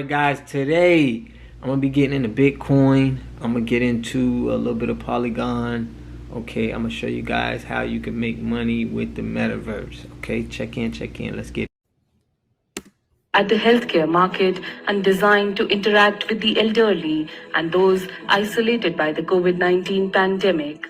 Alright guys, today I'm going to be getting into Bitcoin. I'm going to get into a little bit of Polygon. Okay, I'm going to show you guys how you can make money with the Metaverse. Okay, check in, let's get at the healthcare market and designed to interact with the elderly and those isolated by the COVID-19 pandemic.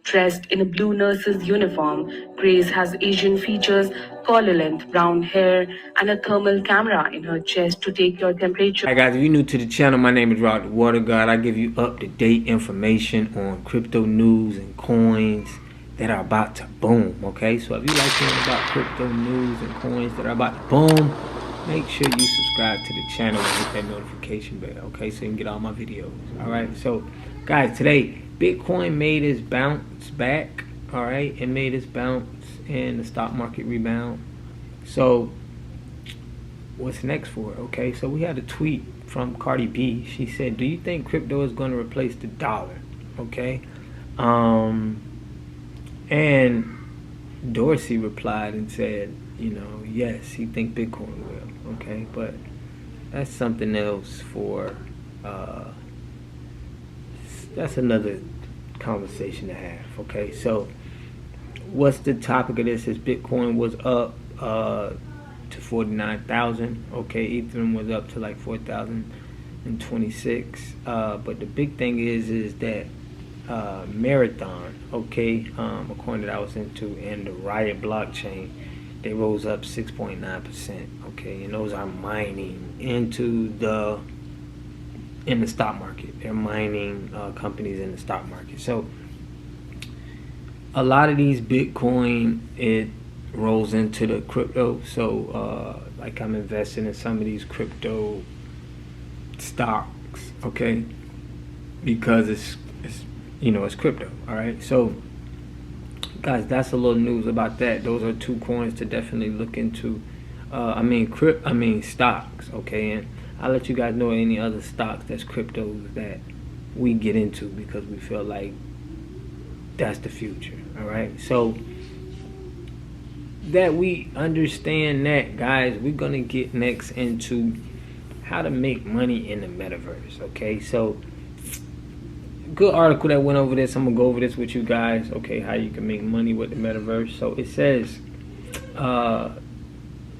Dressed in a blue nurse's uniform, Grace has Asian features, collar-length brown hair, and a thermal camera in her chest to take your temperature. Hi guys, if you're new to the channel, my name is Rod the Water God. I give you up-to-date information on crypto news and coins that are about to boom, okay? So if you like hearing about crypto news and coins that are about to boom, make sure you subscribe to the channel and hit that notification bell, okay? So you can get all my videos, all right? So guys, today, Bitcoin made its bounce back, all right? It made its bounce in the stock market rebound. So what's next for it? Okay, so we had a tweet from Cardi B. She said, do you think crypto is going to replace the dollar? Okay, and Dorsey replied and said, you know, yes, he think Bitcoin will. Okay, but that's something else for that's another conversation to have. Okay, so what's the topic of this? Is Bitcoin was up to 49,000. Okay, Ethereum was up to like 4,026. But the big thing is that Marathon, okay, a coin that I was into, and the Riot blockchain, they rose up 6.9%. Okay, and those are mining into the stock market. They're mining companies in the stock market. So a lot of these Bitcoin, it rolls into the crypto. So like I'm investing in some of these crypto stocks, okay, because it's you know, it's crypto. All right, so guys, that's a little news about that. Those are two coins to definitely look into. I mean stocks, okay, and I'll let you guys know any other stocks that's cryptos that we get into because we feel like that's the future. All right, so that we understand that, guys, we're gonna get next into how to make money in the metaverse. Okay, so good article that went over this. I'm gonna go over this with you guys. Okay, how you can make money with the metaverse. So it says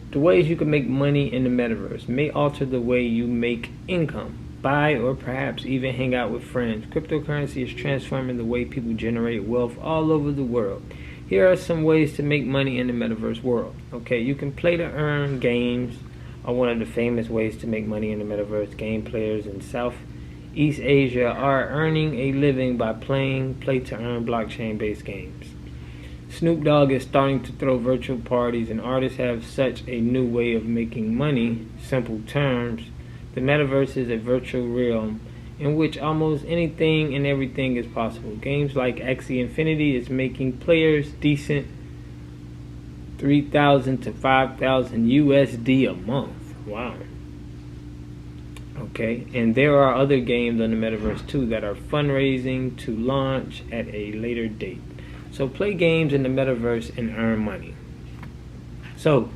the ways you can make money in the metaverse may alter the way you make income, buy, or perhaps even hang out with friends. Cryptocurrency is transforming the way people generate wealth all over the world. Here are some ways to make money in the metaverse world. Okay, you can play to earn. Games are one of the famous ways to make money in the metaverse. Game players in Southeast Asia are earning a living by playing play to earn blockchain-based games. Snoop Dogg is starting to throw virtual parties, and artists have such a new way of making money. Simple terms, the metaverse is a virtual realm in which almost anything and everything is possible. Games like Axie Infinity is making players decent $3,000 to $5,000 USD a month. Wow. Okay, and there are other games on the metaverse too that are fundraising to launch at a later date. So play games in the metaverse and earn money. So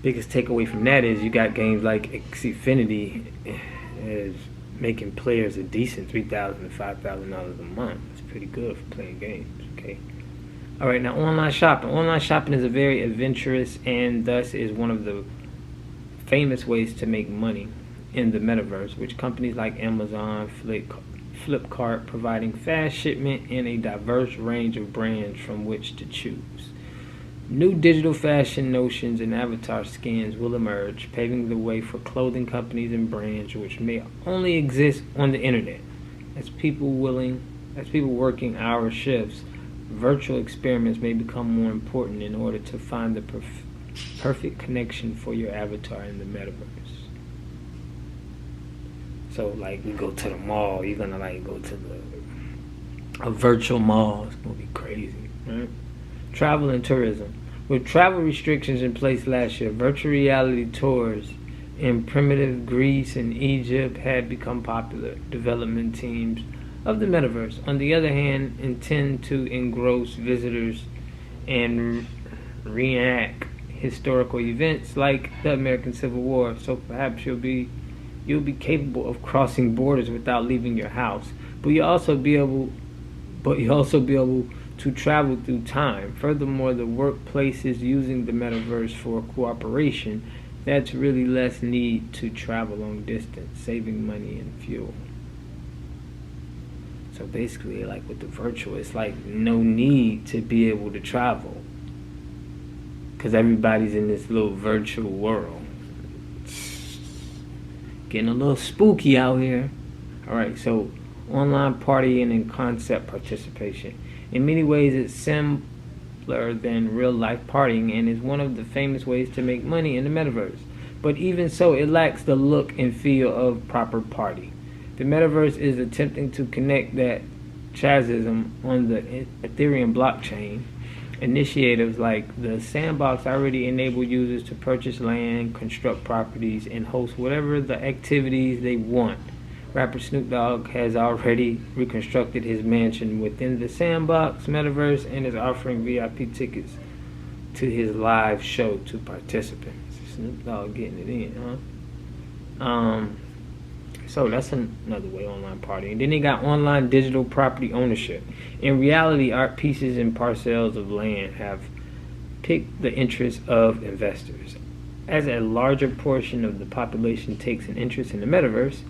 biggest takeaway from that is you got games like Axie Infinity is making players a decent $3,000 to $5,000 a month. It's pretty good for playing games. Okay. All right, now online shopping. Online shopping is a very adventurous and thus is one of the famous ways to make money in the metaverse, which companies like Amazon, Flipkart providing fast shipment and a diverse range of brands from which to choose. New digital fashion notions and avatar skins will emerge, paving the way for clothing companies and brands which may only exist on the internet. As people working hour shifts, virtual experiments may become more important in order to find the perfect connection for your avatar in the metaverse. So like we go to the mall, you're gonna like go to a virtual mall. It's gonna be crazy, right? Travel and tourism. With travel restrictions in place last year, virtual reality tours in primitive Greece and Egypt had become popular. Development teams of the metaverse, on the other hand, intend to engross visitors and reenact historical events like the American Civil War. So perhaps you'll be capable of crossing borders without leaving your house. But you'll also be able to travel through time. Furthermore, the workplaces using the metaverse for cooperation, that's really less need to travel long distance, saving money and fuel. So basically, like with the virtual, it's like no need to be able to travel because everybody's in this little virtual world. Getting a little spooky out here. All right, so online partying and concept participation. In many ways, it's simpler than real-life partying and is one of the famous ways to make money in the metaverse. But even so, it lacks the look and feel of proper party. The metaverse is attempting to connect that chasm on the Ethereum blockchain. Initiatives like the Sandbox already enable users to purchase land, construct properties, and host whatever the activities they want. Rapper Snoop Dogg has already reconstructed his mansion within the Sandbox metaverse and is offering VIP tickets to his live show to participants. Snoop Dogg getting it in, huh? So that's another way online partying. Then they got online digital property ownership. In reality, art pieces and parcels of land have piqued the interest of investors. As a larger portion of the population takes an interest in the metaverse,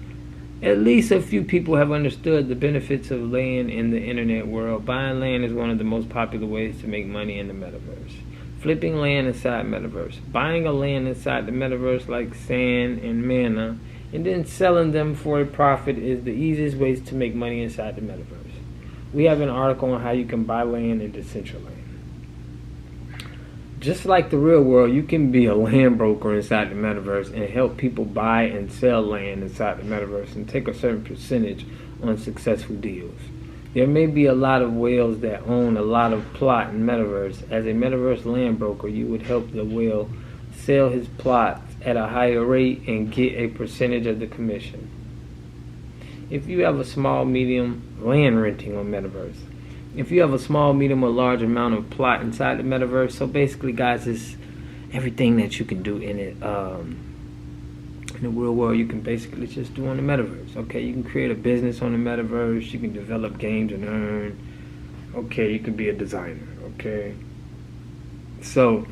at least a few people have understood the benefits of land in the internet world. Buying land is one of the most popular ways to make money in the metaverse. Flipping land inside metaverse. Buying a land inside the metaverse like sand and mana and then selling them for a profit is the easiest ways to make money inside the metaverse. We have an article on how you can buy land in Decentraland. Just like the real world, you can be a land broker inside the metaverse and help people buy and sell land inside the metaverse and take a certain percentage on successful deals. There may be a lot of whales that own a lot of plot in metaverse. As a metaverse land broker, you would help the whale sell his plots at a higher rate and get a percentage of the commission. If you have a small, medium land renting on metaverse, if you have a small, medium, or large amount of plot inside the metaverse, so basically, guys, it's everything that you can do in it. In the real world, you can basically just do on the metaverse. Okay, you can create a business on the metaverse. You can develop games and earn. Okay, you can be a designer. Okay, so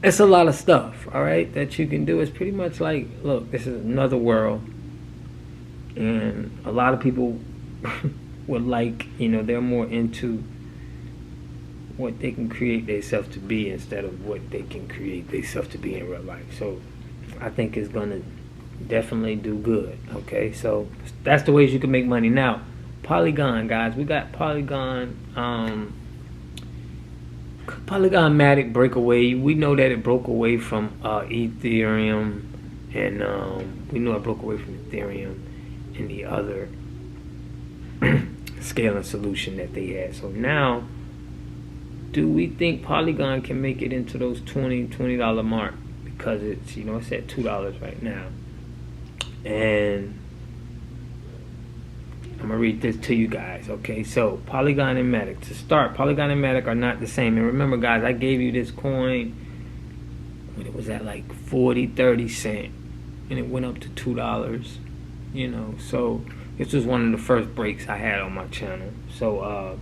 it's a lot of stuff. All right, that you can do. It's pretty much like, look, this is another world, and a lot of people would like, they're more into what they can create themselves to be instead of what they can create themselves to be in real life. So I think it's going to definitely do good. Okay, so that's the ways you can make money. Now, Polygon, guys, we got Polygon Matic breakaway. We know that it broke away from Ethereum, and we know it broke away from Ethereum and the other scaling solution that they had. So now, do we think Polygon can make it into those $20 mark? Because it's, it's at $2 right now. And I'm gonna read this to you guys. Okay, so Polygon and Matic. To start, Polygon and Matic are not the same. And remember, guys, I gave you this coin when it was at like 40-30 cents, and it went up to $2. So this was one of the first breaks I had on my channel. So,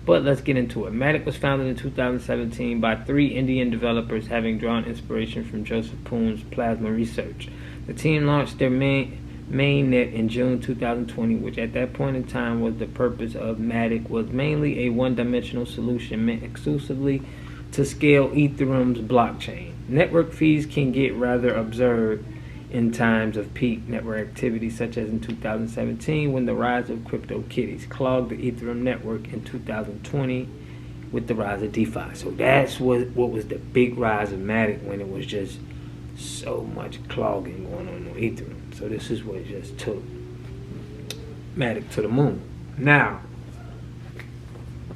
but let's get into it. Matic was founded in 2017 by 3 Indian developers having drawn inspiration from Joseph Poon's plasma research. The team launched their mainnet in June 2020, which at that point in time was the purpose of Matic was mainly a one-dimensional solution meant exclusively to scale Ethereum's blockchain. Network fees can get rather absurd in times of peak network activity, such as in 2017 when the rise of CryptoKitties clogged the Ethereum network, in 2020 with the rise of DeFi. So that's what was the big rise of Matic, when it was just so much clogging going on Ethereum. So this is what just took Matic to the moon. Now,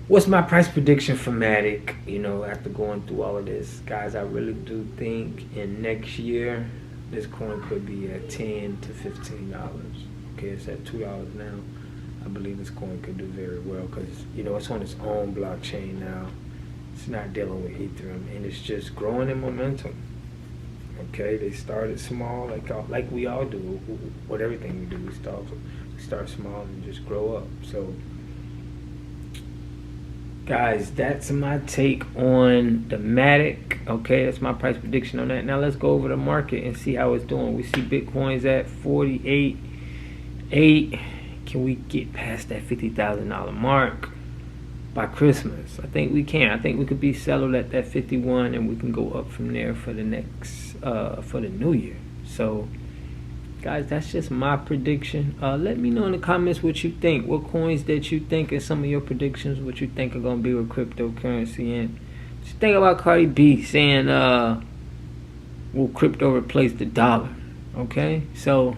what's my price prediction for Matic? After going through all of this, guys, I really do think in next year this coin could be at $10 to $15. Okay, it's at $2 now. I believe this coin could do very well because it's on its own blockchain now. It's not dealing with Ethereum, and it's just growing in momentum. Okay, they started small, like we all do. What everything we do, we start small and just grow up. So, guys, that's my take on the Matic. Okay, that's my price prediction on that. Now let's go over the market and see how it's doing. We see Bitcoin's at 48.8. Can we get past that $50,000 mark by Christmas? I think we can. I think we could be settled at that 51, and we can go up from there for the next for the new year. So, guys, that's just my prediction. Let me know in the comments what you think. What coins that you think and some of your predictions, what you think are going to be with cryptocurrency. And just think about Cardi B saying, will crypto replace the dollar? Okay? So,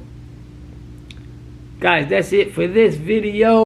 guys, that's it for this video.